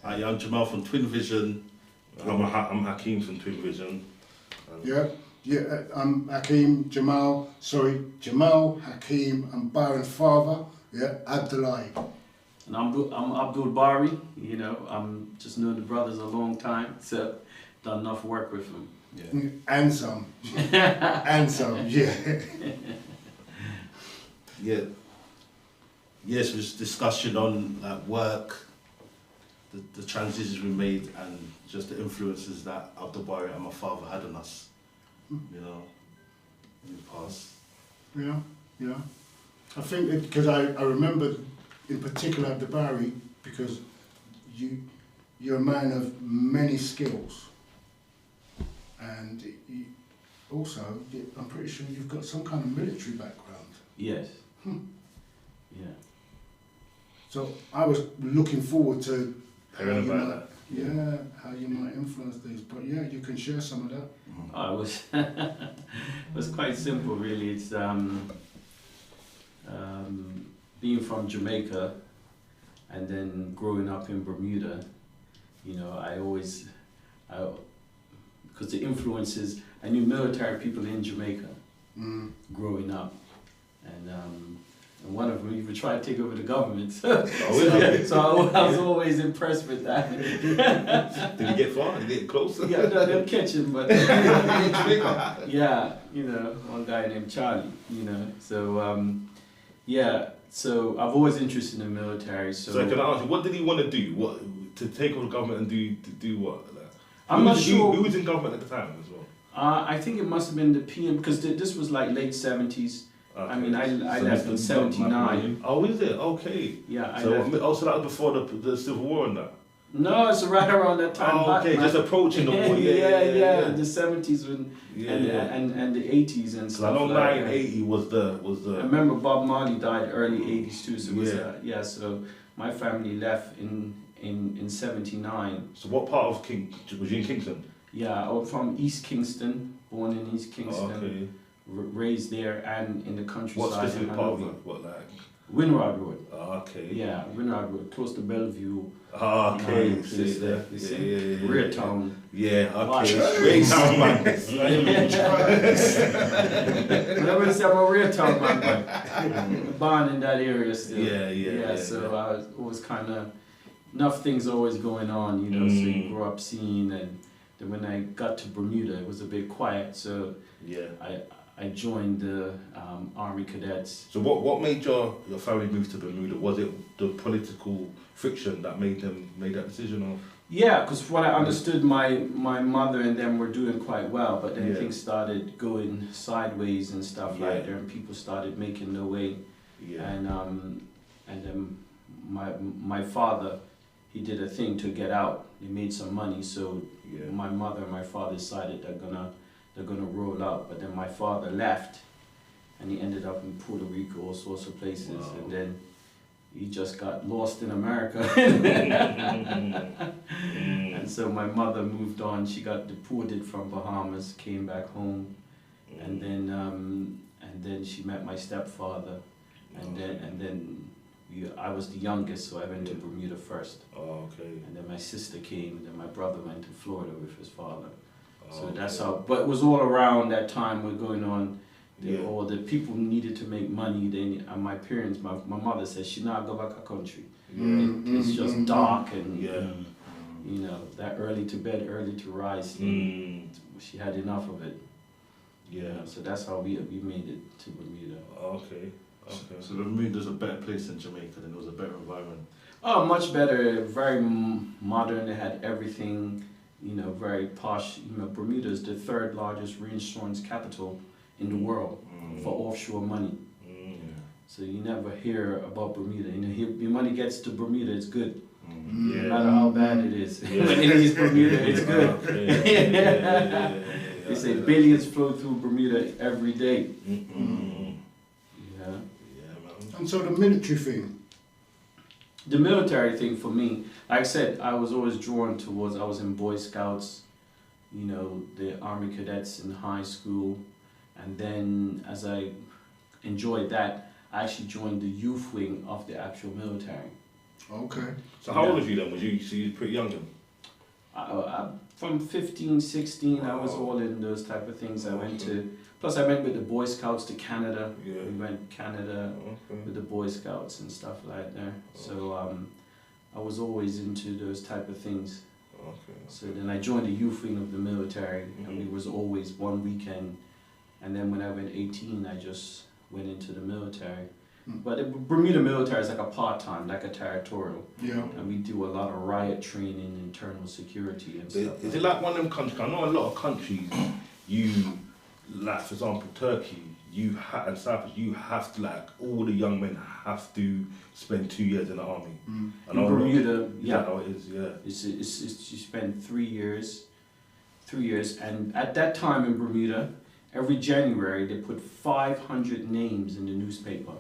Hi, I'm Jamal from Twin Vision. I'm Hakeem from Twin Vision. I'm Jamal, Hakeem, and Byron's father, Abdullahi. And I'm Abdul-Bari, you know, I'm just known the brothers a long time, so done enough work with them. Yeah. And some. And some, yeah. Yeah. Yes, there's discussion on work, the transitions we made, and just the influences that Abdul-Bari and my father had on us, you know, in the past. Yeah. I think because I remember in particular Abdul-Bari, because you're a man of many skills, and also I'm pretty sure you've got some kind of military background. Yes. Yeah. So I was looking forward to Hearing about that. Yeah, how you might influence things, but yeah, you can share some of that. Oh, it was it was quite simple, really. It's being from Jamaica and then growing up in Bermuda. You know, because the influences, I knew military people in Jamaica growing up, and one of them even tried to take over the government. So I was always impressed with that. Did he get far? Did he get closer? Yeah, no, they'll catch him, but yeah, you know, one guy named Charlie, you know, so so I've always interested in the military. So can I ask you, what did he want to do? What to take over the government and do what? I'm not sure. Who was in government at the time as well? I think it must have been the PM, because this was like late 70s. Okay. I mean, I left in 79. Oh, is it? Okay. Yeah, I so left. so that was before the Civil War and that? No, it's right around that time. Oh, okay, just approaching the war. Yeah, the 70s and the 80s and So stuff. I know like 1980 was the. I remember Bob Marley died early 80s too, so it was, so my family left in 79. So what part of was you in Kingston? Yeah, I'm from East Kingston, born in East Kingston. Okay. Raised there and in the countryside. What specific in part of Hanover. it? What like? Winrod Road. Okay. Yeah, Winrod Road, close to Bellevue. Okay. Place there. Yeah. Rear town. Yeah. Okay. Rear town man. Whenever they say I'm a rear town man, born in that area still. Yeah. So I was kind of enough things always going on, you know. So you grew up seeing, and then when I got to Bermuda, it was a bit quiet. So I joined the Army Cadets. So what made your family move to Bermuda? Was it the political friction that made that decision, or? Yeah, because what I understood, my mother and them were doing quite well, but then things started going sideways and stuff like that, and people started making their way. Yeah. And then my father, he did a thing to get out. He made some money, so my mother and my father decided they're gonna roll out. But then my father left, and he ended up in Puerto Rico, all sorts of places, and then he just got lost in America. And so my mother moved on. She got deported from Bahamas, came back home, and then she met my stepfather, and then I was the youngest, so I went to Bermuda first. Oh, okay. And then my sister came, and then my brother went to Florida with his father. So that's how. But it was all around that time we're going on. All the people needed to make money. Then my parents, my mother said she not go back to country. It's just dark and you know, that early to bed, early to rise thing. She had enough of it. Yeah. So that's how we made it to Bermuda. Okay. So Bermuda's a better place than Jamaica, and it was a better environment. Oh, much better. Very modern. They had everything. You know, very posh. You know, Bermuda is the third largest reinsurance capital in the world for offshore money. So you never hear about Bermuda. You know, your money gets to Bermuda, it's good. No matter how bad it is. When it leaves Bermuda, it's good. They say billions flow through Bermuda every day. And so the military thing. The military thing for me, like I said, I was always drawn towards, I was in Boy Scouts, you know, the Army Cadets in high school. And then as I enjoyed that, I actually joined the youth wing of the actual military. Okay. So how old was you then? So you were pretty young then? From 15, 16, I was all in those type of things. I went to, plus I went with the Boy Scouts to Canada. Yeah. We went to Canada with the Boy Scouts and stuff like that. So I was always into those type of things. Okay. So then I joined the youth wing of the military, and it was always one weekend. And then when I went 18, I just went into the military. But Bermuda military is like a part-time, like a territorial. Yeah. And we do a lot of riot training, internal security and stuff. Is it like one of them countries? I know a lot of countries, like for example Turkey, and Cyprus, you have to, like, all the young men have to spend 2 years in the army. In Bermuda, yeah. Is that how it is? Yeah. It's you spend 3 years, and at that time in Bermuda, every January they put 500 names in the newspaper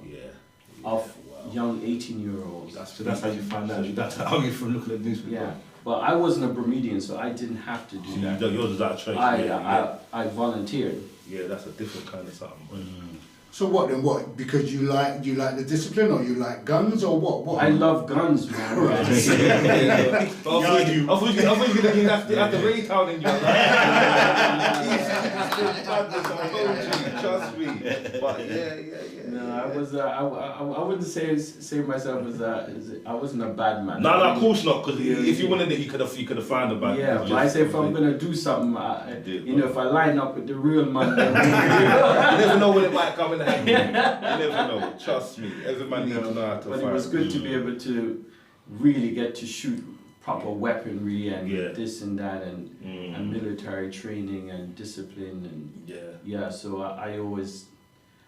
of young 18-year-olds. So that's how you find out. That's how you from looking at the newspaper. Yeah, but I wasn't a Bermudian, so I didn't have to do that. Yours is out of choice. I volunteered. Yeah, that's a different kind of something. So what then? What? Because you like the discipline, or you like guns, or what? I love guns, man. I thought you were going to have the Ray Town in you. Trust me. But yeah. No, I was. I wouldn't say myself as I wasn't a bad man. No, of course not. Because if you wanted it, you could have found a bad. Yeah, but I say if I'm gonna do something, if I line up with the real man, you never know when it might come in handy. You never know. Trust me. Every man needs to know how to fight. But it was good to be able to really get to shoot proper weaponry and this and that and military training and discipline and so I always,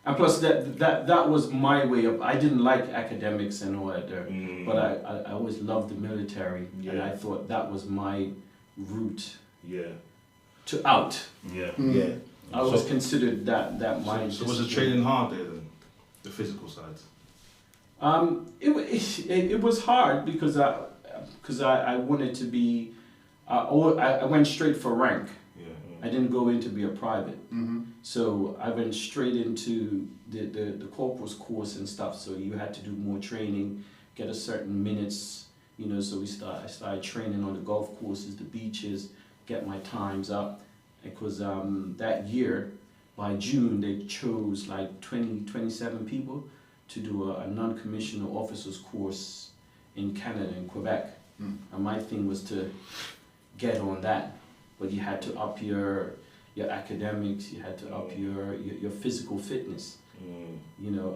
and plus that was my way of, I didn't like academics and all that there, but I always loved the military and I thought that was my route to out. I always considered that my So was the training hard there then? The physical side? It was hard because I wanted to be, I went straight for rank. I didn't go in to be a private. So I went straight into the corporal's course and stuff. So you had to do more training, get a certain minutes, so I started training on the golf courses, the beaches, get my times up. Because that year, by June, they chose like 27 people to do a non-commissioned officers course in Canada, in Quebec. And my thing was to get on that. But you had to up your academics, you had to up your physical fitness.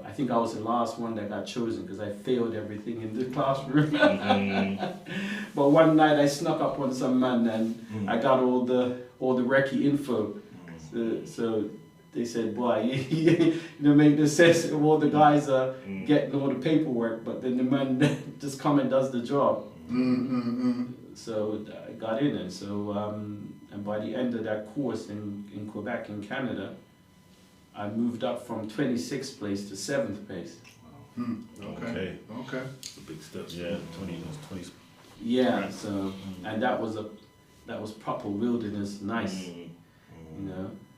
I think I was the last one that got chosen because I failed everything in the classroom. But one night I snuck up on some man and I got all the recce info. So they said, boy, you make the sense of all the guys are getting all the paperwork, but then the man just come and does the job. So I got in it. So and by the end of that course in Quebec, in Canada, I moved up from 26th place to 7th place. Okay. It's a big step. Yeah, 20. Yeah. So and that was proper wilderness, nice.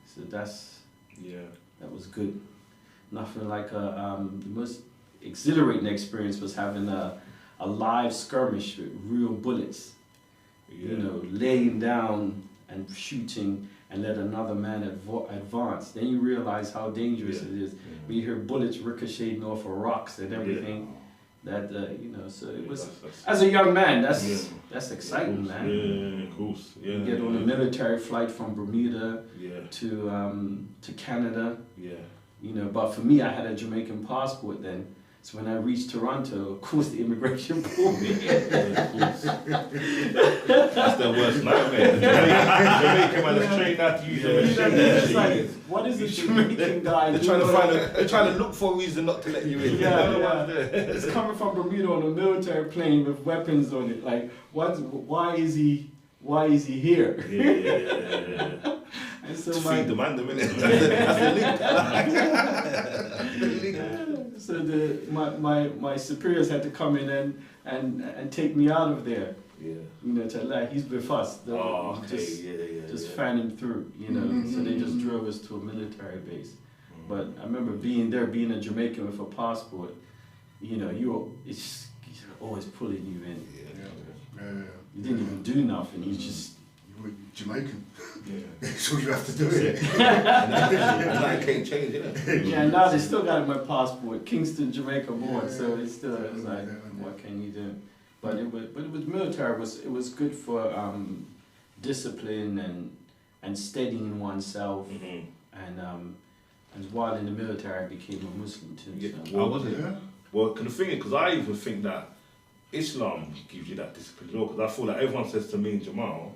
So that was good. Nothing like the most exhilarating experience was having a live skirmish with real bullets. Laying down and shooting and let another man advance. Then you realize how dangerous it is. When you hear bullets ricocheting off of rocks and everything. That so it was, as a young man, that's exciting, man. Yeah, of course. Yeah. You get on a military flight from Bermuda to Canada. But for me, I had a Jamaican passport then. So when I reached Toronto, of course the immigration pulled me. That's their worst nightmare. The Jamaican man is trained out to use the machine. It's like, what is a Jamaican guy? They're trying to look for a reason not to let you in. It's coming from Bermuda on a military plane with weapons on it. Like, why is he here? Yeah. And so to feed the man the minute. That's the link. So my superiors had to come in and take me out of there. To like, he's with us. Just fan him through, So they just drove us to a military base. But I remember being a Jamaican with a passport. It's always pulling you in. Yeah. You didn't even do nothing. You just. You were Jamaican. Yeah. That's all you have to do. It. And that can't change, innit? Yeah, now they still got my passport, Kingston, Jamaica born. Yeah, so it's still it's like, what can you do? But it was military. It was good for discipline and steadying oneself. And while in the military, I became a Muslim too. Yeah. So. Well, was it? Yeah. Well, the thing is, because I even think that Islam gives you that discipline as well. Because I feel like everyone says to me and Jamal,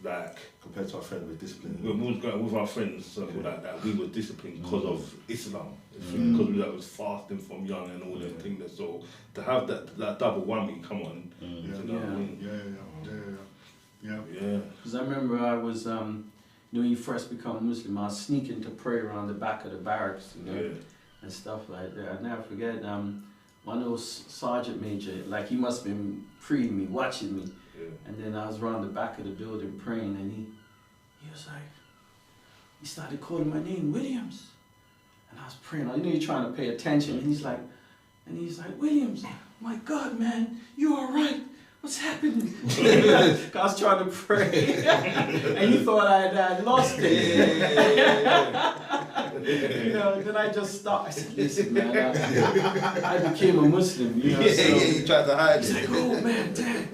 like, Compared to our friend with discipline. when we was going with our friends, so that we were disciplined because of Islam. Because we was fasting from young and all them things. So to have that double whammy, come on. Do you know what I mean? Yeah. Yeah. Because I remember I was, when you first become Muslim, I was sneaking to pray around the back of the barracks, and stuff like that. I'll never forget, one of those sergeant major, like he must have been preying me, watching me. Yeah. And then I was around the back of the building praying, and he was like, he started calling my name, Williams. And I was praying, you're trying to pay attention, and he's like, Williams, my God, man, you all right? What's happening? I was trying to pray, and he thought I had lost it. Then I just stopped. I said, listen, man, I became a Muslim, so. You tried to hide He's like, oh man, Dad,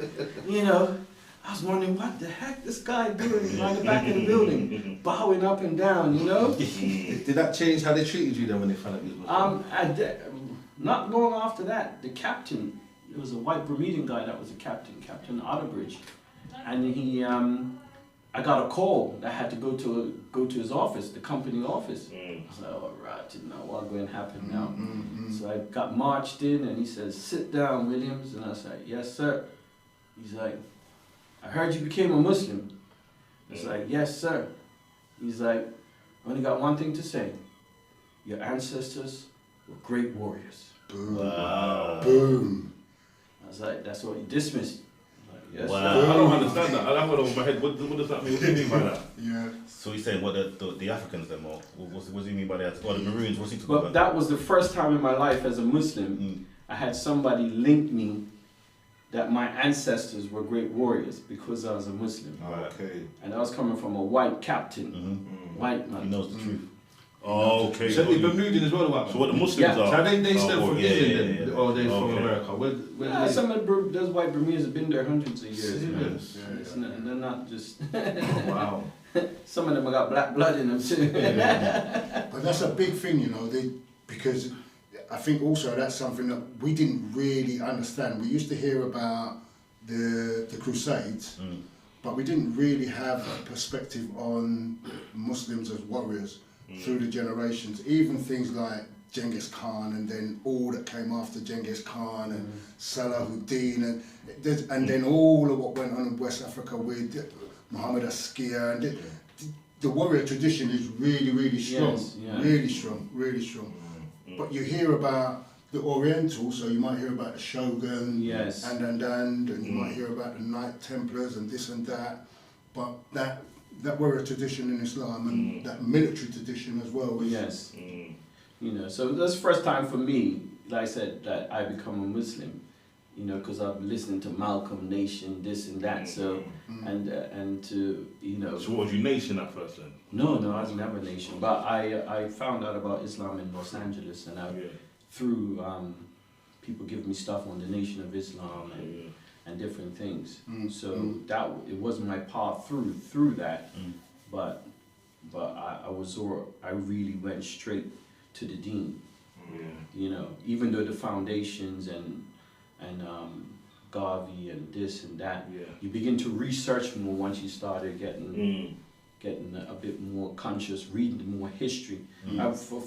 I was wondering what the heck this guy doing around the back of the building, bowing up and down, Did that change how they treated you then when they found out you was Muslim? Not long after that, the captain, there was a white Bermudan guy that was a captain, Captain Otterbridge, and he, I got a call that I had to go to his office, the company office. I was like, all right, didn't know what's going to happen now. So I got marched in, and he says, sit down, Williams, and I was like, yes, sir. He's like, I heard you became a Muslim. I was like, yes, sir. He's like, only got one thing to say. Your ancestors were great warriors. Boom. Wow. Boom. I was like, that's what he dismissed. I was like, yes, Wow. sir. I don't understand that. I have it over my head. What does that mean? What do you mean by that? Yeah. So he's saying what the Africans then, or what does he mean by that? Or the Maroons? What's he talking But about? that was the first time in my life as a Muslim, I had somebody link me that my ancestors were great warriors because I was a Muslim. Okay. And I was coming from a white captain, white He man. knows the truth. Oh, okay. So the Bermudan as well, the white man? So what the Muslims Yeah. are? So they stem from yeah, England yeah, yeah. or they from Okay. America? Where Yeah, they? some of those white Bermudans have been there hundreds of years. Man. Serious? They're not just. Wow. Some of them have got black blood in them too. But that's a big thing, because I think also that's something that we didn't really understand. We used to hear about the Crusades, but we didn't really have a perspective on Muslims as warriors through the generations. Even things like Genghis Khan, and then all that came after Genghis Khan, and Salahuddin, and then all of what went on in West Africa with Muhammad Askia, and the warrior tradition is really, really strong, Yes, yeah. really strong. But you hear about the Oriental, so you might hear about the Shogun, Yes. and you might hear about the Knight Templars and this and that. But that warrior tradition in Islam and that military tradition as well is Yes. So that's the first time for me, like I said, that I become a Muslim. Because I'm listening to Malcolm, Nation, this and that. So and to So what was your nation at first then? No, I was never Nation. But I found out about Islam in Los Angeles, and through people giving me stuff on the Nation of Islam and different things. So that it wasn't my path through that, but I really went straight to the Deen. Even though the foundations and Garvey and this and that, you begin to research more once you started getting a bit more conscious, reading more history.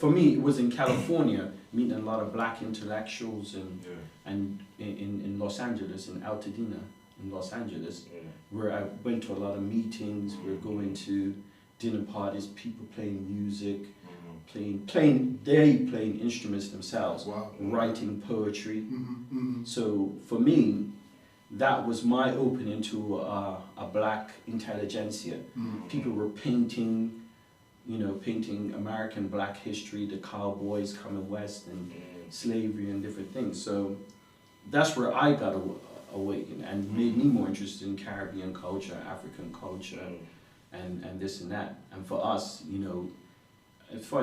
For me, it was in California, meeting a lot of black intellectuals and in Los Angeles, in Altadena, in Los Angeles, where I went to a lot of meetings, we were going to dinner parties, people playing music, playing instruments themselves, writing poetry. So for me, that was my opening to a black intelligentsia. People were painting American black history, the cowboys coming west and slavery and different things. So that's where I got awakened and made me more interested in Caribbean culture, African culture, and this and that. And for us, you know,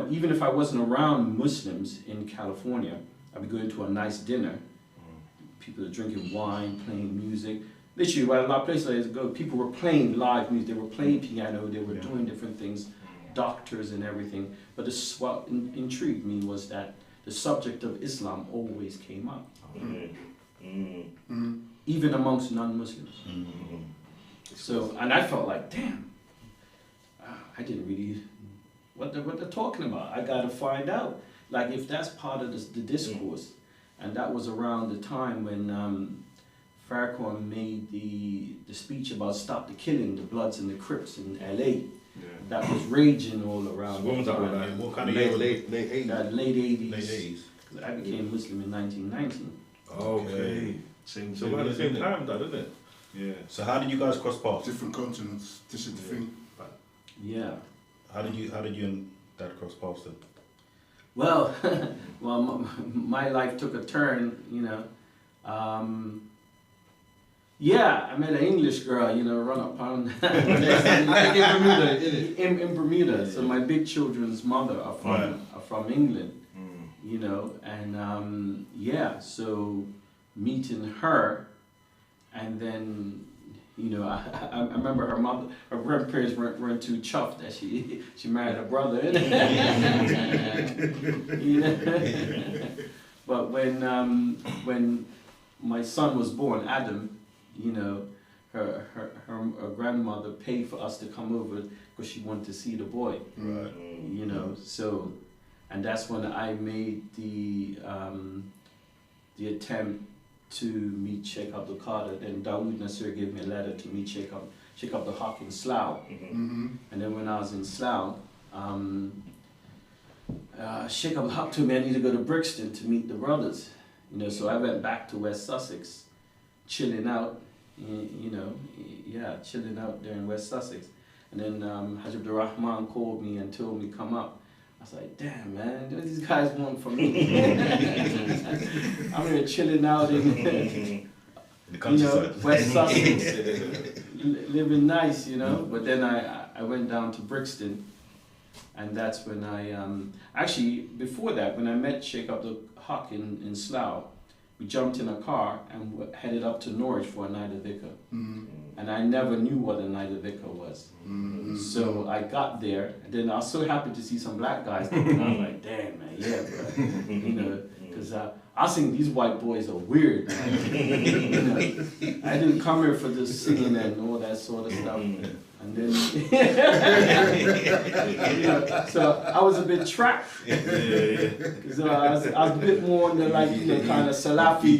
even if I wasn't around Muslims in California, I'd be going to a nice dinner. People are drinking wine, playing music. Literally, while a lot of places I used to go, people were playing live music. They were playing piano. They were doing different things, doctors and everything. But what intrigued me was that the subject of Islam always came up, even amongst non-Muslims. So, and I felt like, damn, I didn't really, what they're talking about. I got to find out. Like, if that's part of the discourse, and that was around the time when Farrakhan made the speech about stop the killing, the Bloods and the Crips in LA. That was raging all around. What was that? What kind of late 80s? Late 80s. Late 80s. Because I became Muslim in 1990. Okay. So about the same time, that, isn't it? Yeah. So how did you guys cross paths? Different continents. This is the thing. Yeah. How did you and Dad cross paths then? Well, my life took a turn, you know. Yeah, I met an English girl, you know, run up on in Bermuda. So my big children's mother are from England, you know, and yeah, so meeting her, and then, you know, I remember her grandparents weren't too chuffed that she married her brother. You know? But when my son was born, Adam, you know, her grandmother paid for us to come over because she wanted to see the boy. Right. You know, so, and that's when I made the attempt to meet Sheikh Abdul-Qadir. Then Dawood Nasir gave me a letter to meet Sheikh Abdul-Haq in Slough. And then when I was in Slough, Sheikh Abdul-Haq told me I need to go to Brixton to meet the brothers. You know, so I went back to West Sussex, chilling out, you know, chilling out there in West Sussex. And then Hajj Abdul-Rahman called me and told me come up. I was like, damn, man, what do these guys want from me? I'm here chilling out in the countryside, West Sussex, living nice, you know. But then I went down to Brixton, and that's when I, actually, before that, when I met Sheikh Abdul-Haq in Slough, we jumped in a car and headed up to Norwich for a night of dhikr. And I never knew what a night of dhikr was. So I got there, and then I was so happy to see some black guys. And I was like, damn, man, yeah, bro. You know, because I was thinking these white boys are weird, man. You know, I didn't come here for this singing and all that sort of stuff. And then, you know, so I was a bit trapped. Because I was a bit more on the, like, you know, kind of Salafi.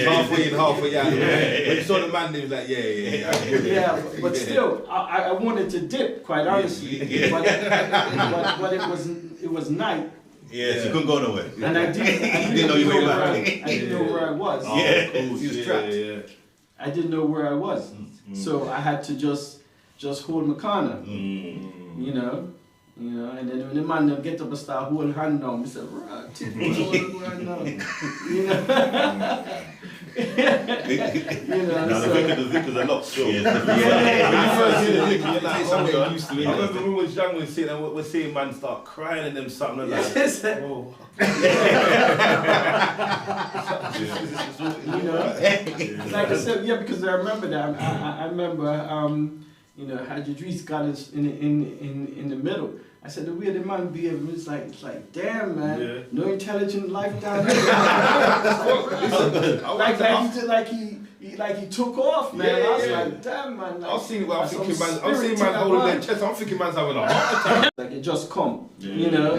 Halfway in, halfway out. When you saw the man, he was like, Yeah, but still, I wanted to dip, quite honestly. But it was night. Yeah, so you couldn't go nowhere. And I didn't know where I was. Yeah, he was trapped. I didn't know where I was. So I had to just hold my corner, you know, and then when the man them get up and start hold hand down, I said, right, tip, hold now, you know. You know, now so, the Vickers are locked. I remember when we was young, we're seeing man start crying and them something like that. Oh. You know, like I said, yeah, because I remember that. I remember, you know, Hajj Idris got us in the middle. I said, the way the man be, it's like, damn, man, no intelligent life down here. Like he took off, man. I was like, damn, man. Like, I was seeing man holding their chest. I'm thinking man's having a heart attack. Like it just come, you know.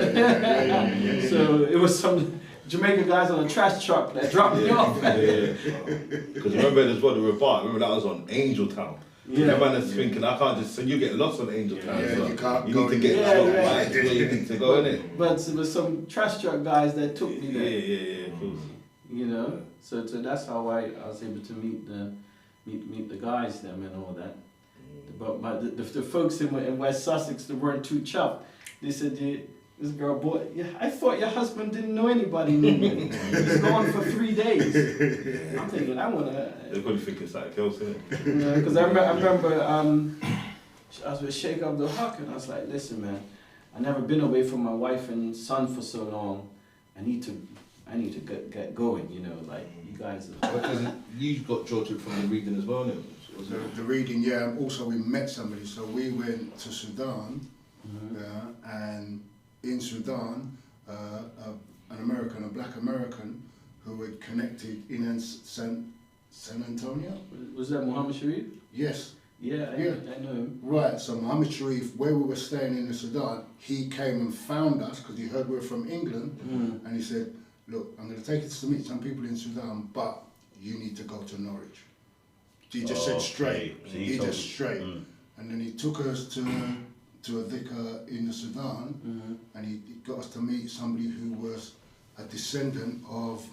So it was some Jamaica guys on a trash truck that dropped me off. Because remember as well, the Rabat, remember that was on Angel Town. Yeah. That man is thinking, I can't just, so you get lost on Angel Town. Yeah, so you can't you go. need to get right to where you need to go, innit? But it was some trash truck guys that took me there. Yeah, of course. You know, so that's how I was able to meet the guys them and all that. But the folks in West Sussex, they weren't too chuffed. They said This girl, boy, yeah, I thought your husband didn't know anybody in England. He's gone for 3 days. I'm thinking, I want to... They're probably thinking something else, innit? Yeah, because I remember I was with Sheikh Abdul-Haq, and I was like, listen, man, I've never been away from my wife and son for so long. I need to get going, you know, like, you guys are... Because you got George from the reading as well, no? The reading, yeah. Also, we met somebody. So we went to Sudan, and in Sudan, a black American, who had connected in San Antonio. Was that Muhammad Sharif? Yes. Yeah, I know him. Right. So Muhammad Sharif, where we were staying in the Sudan, he came and found us because he heard we were from England, and he said, "Look, I'm going to take you to meet some people in Sudan, but you need to go to Norwich." He just said straight. So He just straight. And then he took us to a vicar in the Sudan, and he got us to meet somebody who was a descendant of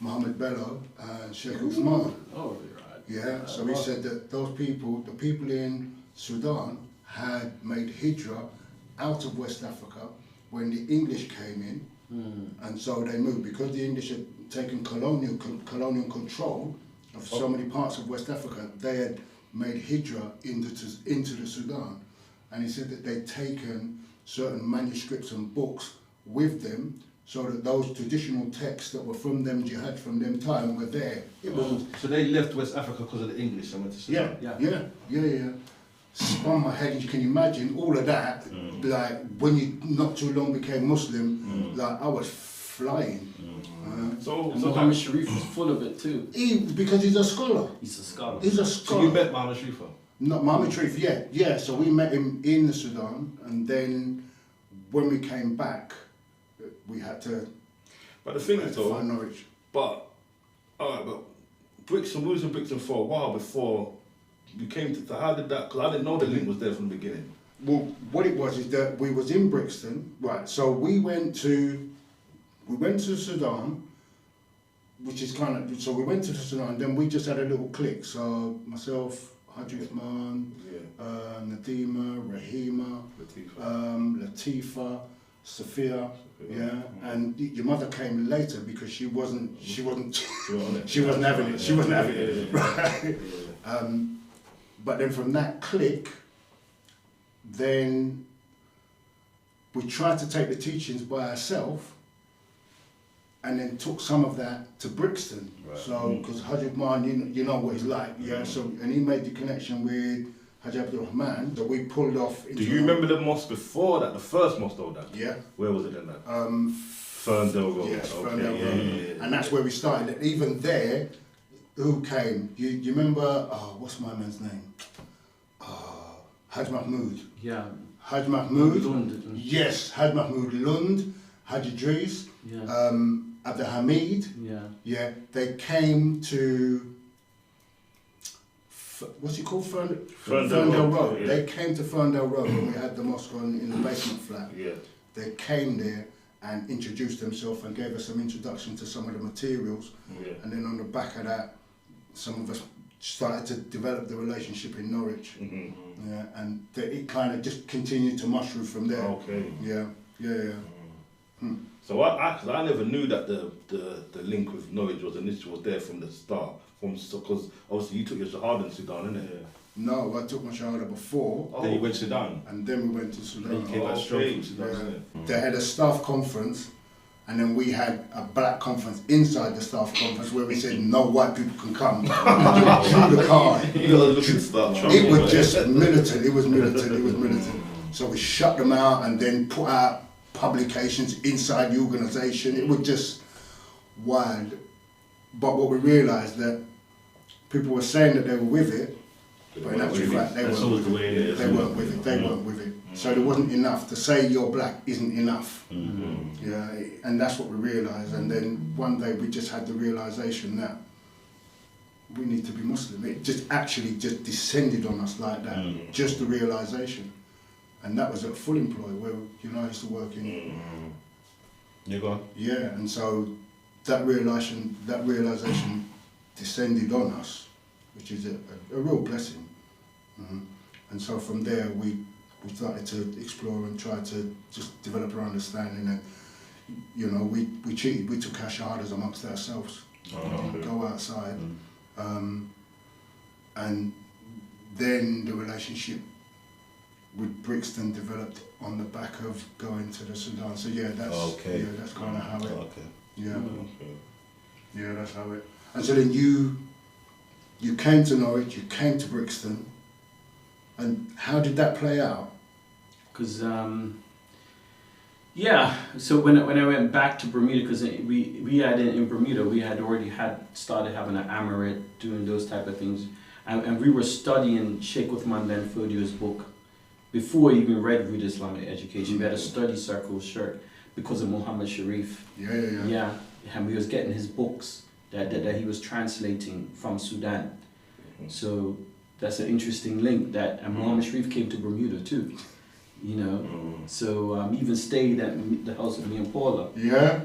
Mohammed Bello and Sheikh Uthman. Oh, right. Yeah, so he said that those people, the people in Sudan, had made hijrah out of West Africa when the English came in, and so they moved. Because the English had taken colonial control of so many parts of West Africa, they had made hijrah into the Sudan. And he said that they'd taken certain manuscripts and books with them, so that those traditional texts that were from them jihad from them time were there. It was, So they left West Africa because of the English and went to Sudan? yeah. Spun my head, and you can imagine all of that, like when you not too long became Muslim, like I was flying. So Muhammad Sharif was full of it too. Because he's a scholar. He's a scholar. He's a So scholar. you met Muhammad Sharif? Not Muhammad Sharif, yeah. So we met him in the Sudan, and then when we came back, we had to. But the thing is, though, find Norwich. but Brixton, we was in Brixton for a while before we came to. How did that? Because I didn't know the link was there from the beginning. Well, what it was is that we was in Brixton, right? So we went to Sudan, which is kind of. So we went to the Sudan, then we just had a little clique. So myself, Haji Uthman, Nadima, Rahima, Latifa, Sophia, and your mother came later because she wasn't having it, right? But then from that clique, then we tried to take the teachings by ourselves, and then took some of that to Brixton. Right. So, because Haji Uthman, you know what he's like, yeah. So, and he made the connection with Haji Abdul-Rahman, that we pulled off. Do you remember the mosque before that? The first mosque though, that? Yeah. Where was it then? That? Ferndale Road. Yes, Okay, Ferndale Road. yeah. And that's where we started. And even there, who came? You remember? What's my man's name? Haj Mahmood. Yeah. Haj Mahmood. Lund. Yes, Haj Mahmood Lund, Haj Idris, Yeah. Abdul Hamid. Yeah. Yeah, they came to. What's it called? Ferndale Road. Yeah. They came to Ferndale Road when we had the mosque in the basement flat. Yeah. They came there and introduced themselves and gave us some introduction to some of the materials. Yeah. And then on the back of that, some of us started to develop the relationship in Norwich. Yeah, and it kind of just continued to mushroom from there. Okay. Yeah. So I never knew that the link with Norwich was there from the start. Because obviously you took your Shahada in Sudan, innit? No, I took my Shahada before. Then you went to Sudan? And then we went to Sudan. Then you came back straight from Sudan, Yeah. innit? They had a staff conference, and then we had a black conference inside the staff conference where we said no white people can come. Through the car. You gotta look at start trouble. It was just militant. It was militant. So we shut them out and then put out publications inside the organisation. It was just wild. But what we realised that people were saying that they were with it, but in actual fact they weren't with it. They weren't with it. They weren't with it. So there wasn't enough to say you're black isn't enough. Yeah, and that's what we realised. And then one day we just had the realisation that we need to be Muslim. It just descended on us like that. Just the realisation. And that was at Full Employ where I used to work in. You go on. Yeah, and so that realisation descended on us, which is a real blessing. And so from there we we started to explore and try to just develop our understanding. And you know, we cheated. We took our shahadas amongst ourselves. Go outside, and then the relationship with Brixton developed on the back of going to the Sudan. So yeah, that's kind of how it. Yeah, that's how it. And so then you came to Norwich, you came to Brixton, and how did that play out? Because so when I went back to Bermuda, because we had in Bermuda, we had already started having an Amaret, doing those type of things, and we were studying Sheikh Uthman Ben Fodio's book before we even read Read Islamic Education. We had a study circle shirt because of Muhammad Sharif. Yeah, and we was getting his books that he was translating from Sudan. So that's an interesting link that, and Muhammad Sharif came to Bermuda too. You know, so even stayed at the house of me and Paula. Yeah.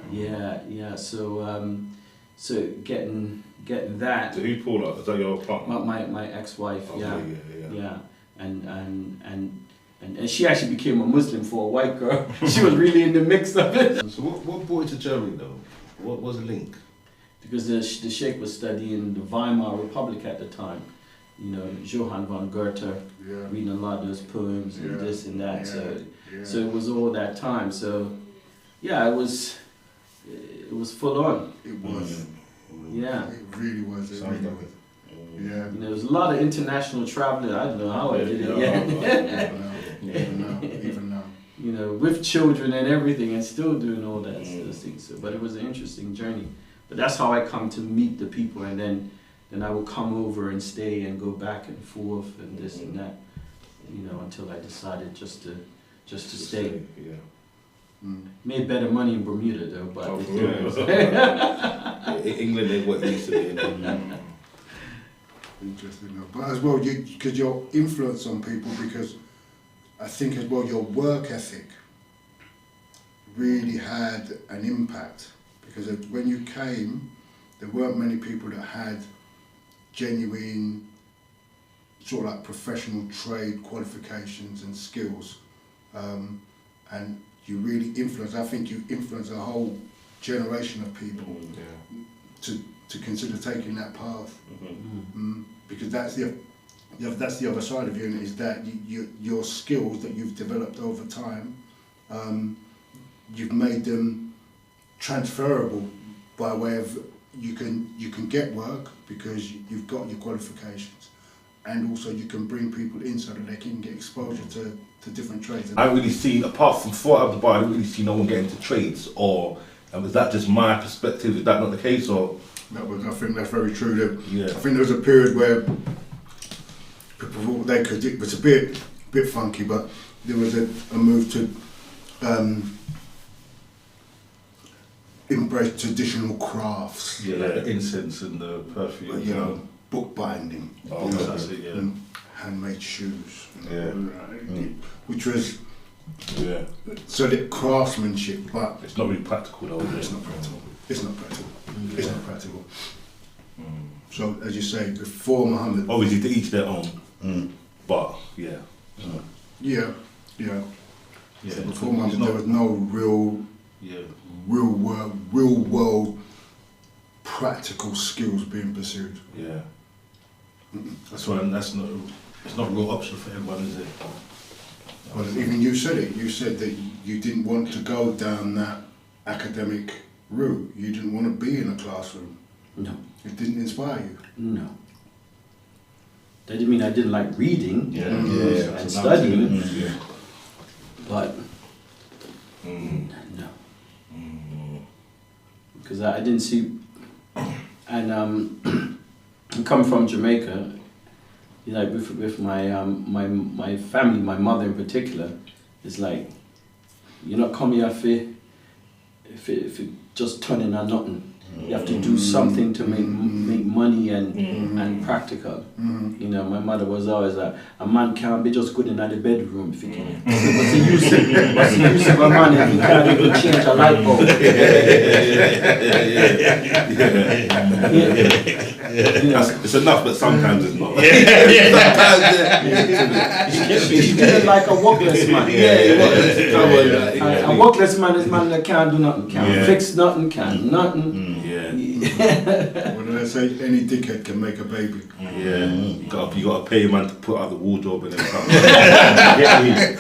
So getting that. So who Paula? Is that your partner? My ex-wife. Okay, Yeah. And she actually became a Muslim for a white girl. She was really in the mix of it. So what brought you to Germany though? What was the link? Because the Sheikh was studying the Weimar Republic at the time. You know, Johann von Goethe, reading a lot of those poems and this and that. So it was all that time. So yeah, it was full on. It was. Yeah. It really was. It really was. Yeah. You know, there was a lot of international traveling. I don't know how I did it yet. Even now. You know, with children and everything, and still doing all that those things. So, but it was an interesting journey. But that's how I come to meet the people, and then I will come over and stay and go back and forth and this and that. You know, until I decided just to stay. Made better money in Bermuda though, but England ain't what it used to be. Interesting. But as well, because your influence on people, because I think as well your work ethic really had an impact. Because when you came, there weren't many people that had genuine sort of like professional trade qualifications and skills, and you really influenced. I think you influenced a whole generation of people to consider taking that path, because that's the other side of you, is that your skills that you've developed over time, you've made them transferable by way of you can get work because you've got your qualifications, and also you can bring people in so that they can get exposure to different trades. I haven't really seen, apart from before Abdul-Bari, I haven't really seen no one get into trades, or was that just my perspective? Is that not the case, or? I think that's very true. I think there was a period where people, they could, it was a bit funky, but there was a move to embrace traditional crafts. Yeah, like the incense and the perfume. You know, bookbinding, that's it, handmade shoes. Yeah. Which was so the craftsmanship, but it's not really practical though. It's not practical. It's not practical. It's not practical. So as you say, before Muhammad, obviously to each their own. But So before Muhammad, there was no real world practical skills being pursued. Yeah. That's why it's not a real option for everyone, is it? Well, even you said it. You said that you didn't want to go down that academic route. You didn't want to be in a classroom. No. It didn't inspire you. No. That didn't mean I didn't like reading and studying, but no. Because I didn't see, and I'm coming from Jamaica, you know, with my family, my mother in particular, it's like, you're not coming here if it just turning on nothing. You have to do something to make money and practical. You know, my mother was always like, a man can't be just good in the bedroom. If he can. What's the use of a man if he can't even change a light bulb? It's enough, but sometimes it's not. He's getting like a walkless man. A walkless man is man that can't do nothing, can't fix nothing, can't nothing. What did I say? Any dickhead can make a baby. Yeah, you gotta pay a man to put out the wardrobe and everything.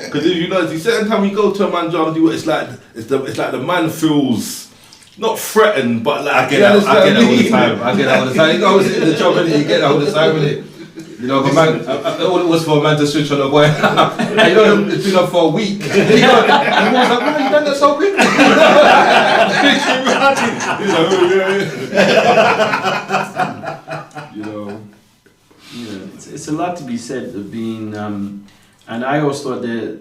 Because if you notice, certain time you go to a man's job and do it, it's like the man feels not threatened, but like I get that all the time. You go sit in the job and you get that all the time with it. You know, a man, all it was for a man to switch on the boy. And you know, it's been up for a week. And he was like, man, you done that so quick? You know, it's a lot to be said of being, and I always thought the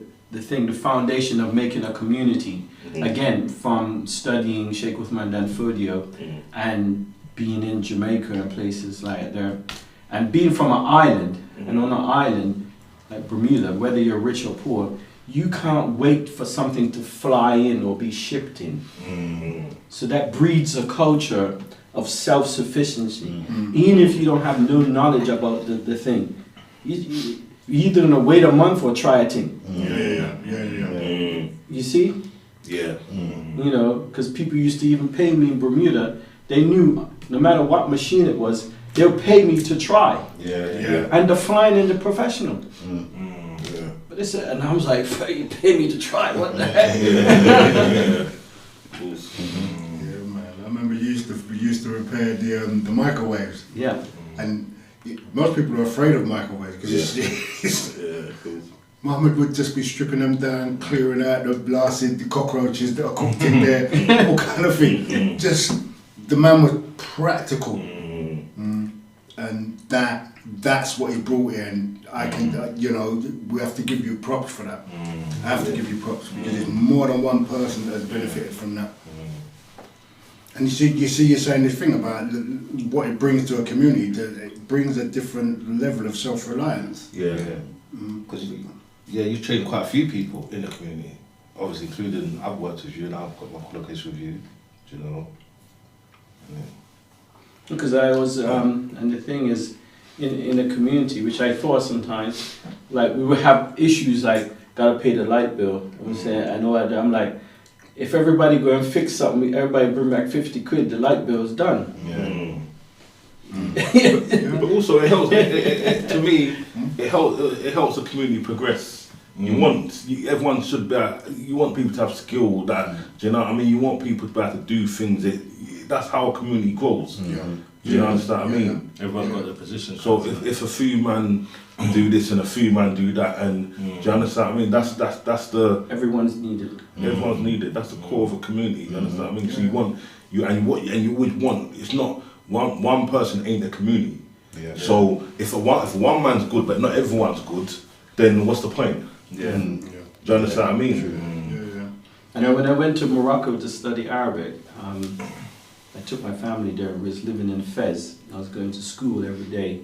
foundation of making a community, again, from studying Sheikh Uthman Dan Fodio and being in Jamaica and places like there, and being from an island, and on an island like Bermuda, whether you're rich or poor, you can't wait for something to fly in or be shipped in. So that breeds a culture of self-sufficiency. Even if you don't have no knowledge about the thing, you're either gonna wait a month or try a thing. You see? Yeah. You know, because people used to even pay me in Bermuda. They knew no matter what machine it was, they'll pay me to try. And the flying in the professional. But they said, and I was like, you pay me to try, what the heck? Yeah, man. I remember we used to repair the microwaves. Yeah. And most people are afraid of microwaves because Mohammed would just be stripping them down, clearing out the blasted the cockroaches that are cooked in there, all kind of thing. Just the man was practical, and that's what he brought in. I can, we have to give you props for that. I have to give you props because there's more than one person that has benefited from that. And you see, you're saying this thing about what it brings to a community. It brings a different level of self-reliance. Because you've trained quite a few people in the community, obviously including I've worked with you and I've got my qualification with you, do you know? Because I was, and the thing is, in a community, which I thought sometimes, like we would have issues like, gotta pay the light bill. I'm like, if everybody go and fix something, everybody bring back 50 quid, the light bill's done. But also it helps, to me, it helps the community progress. Everyone should be, you want people to have skill that, do you know what I mean? You want people to be able to do things, that's how a community grows. Do you understand what I mean? Everyone's got their position. So if a few man do this and a few man do that, and do you understand what I mean? That's the everyone's needed. Everyone's needed. That's the core of a community. You understand what I mean? So you would want. It's not one person ain't a community. So if one man's good but not everyone's good, then what's the point? Do you understand what I mean? And when I went to Morocco to study Arabic, I took my family there. We was living in Fez. I was going to school every day.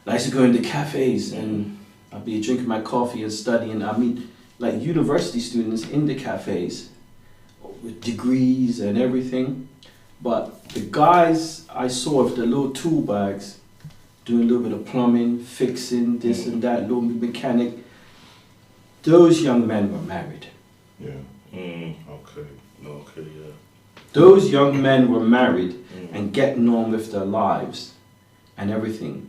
I used to go into cafes and I'd be drinking my coffee and studying. I meet like university students in the cafes with degrees and everything. But the guys I saw with the little tool bags, doing a little bit of plumbing, fixing this and that, little mechanic, those young men were married. Those young men were married and getting on with their lives and everything.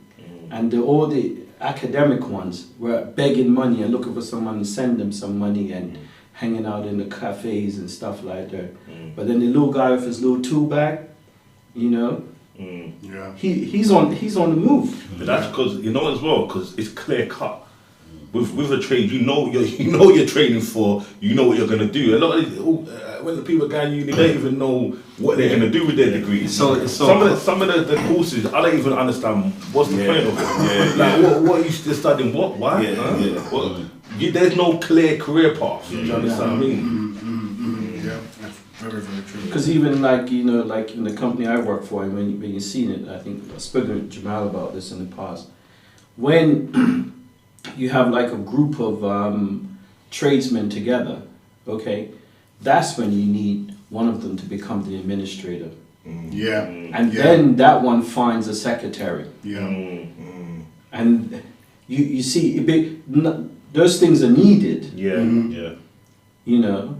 And all the academic ones were begging money and looking for someone to send them some money and hanging out in the cafes and stuff like that. But then the little guy with his little tool bag, he's on the move. But that's because as well, because it's clear cut. With a trade, you know what you're training for. You know what you're gonna do. A lot of when the people go to uni, they don't even know what they're gonna do with their degrees. So some of the courses, I don't even understand what's the point of it. What are you still studying? What? Why? There's no clear career path. Do you understand what I mean? That's very, very true. Because even like, you know, like in the company I work for, and when you've seen it, I think I've spoken with Jamal about this in the past. When you have like a group of tradesmen together, okay, that's when you need one of them to become the administrator. Yeah. And then that one finds a secretary. Yeah. And you see, those things are needed. Yeah. Yeah. You know,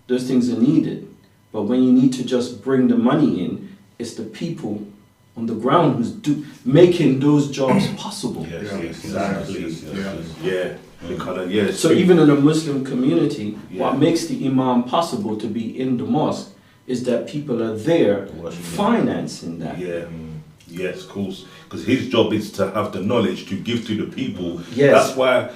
those things are needed. But when you need to just bring the money in, it's the people on the ground who's making those jobs possible. Yes, Yeah, yes, exactly. yes, yes, yes, yes. Yeah. They kind of, yeah. So even in a Muslim community, Yeah. what makes the imam possible to be in the mosque is that people are there financing that. Yeah. Yes, of course. Because his job is to have the knowledge to give to the people. Yes. That's why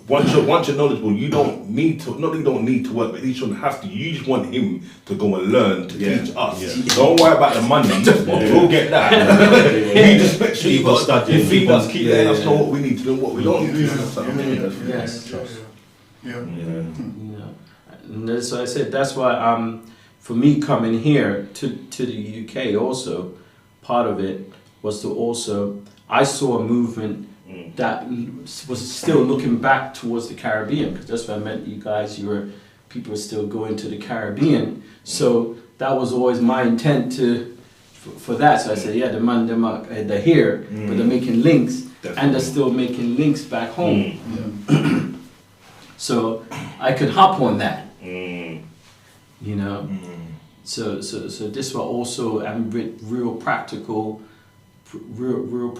once you're knowledgeable, you don't need to. Not that you don't need to work, but you shouldn't have to. You just want him to go and learn to teach us. Yeah. Don't worry about the money. We'll get that. He just make sure you feed us, keep letting us know what we need to do, and what we don't need to do. Yes. Yeah. You know, and that's why I said that's why for me coming here to the UK also, part of it was to also I saw a movement that was still looking back towards the Caribbean, because that's what I meant. You guys, people were still going to the Caribbean, so that was always my intent for that. So I said, yeah, they're here, but they're making links, and they're still making links back home. So I could hop on that, you know. So this was also real practical, real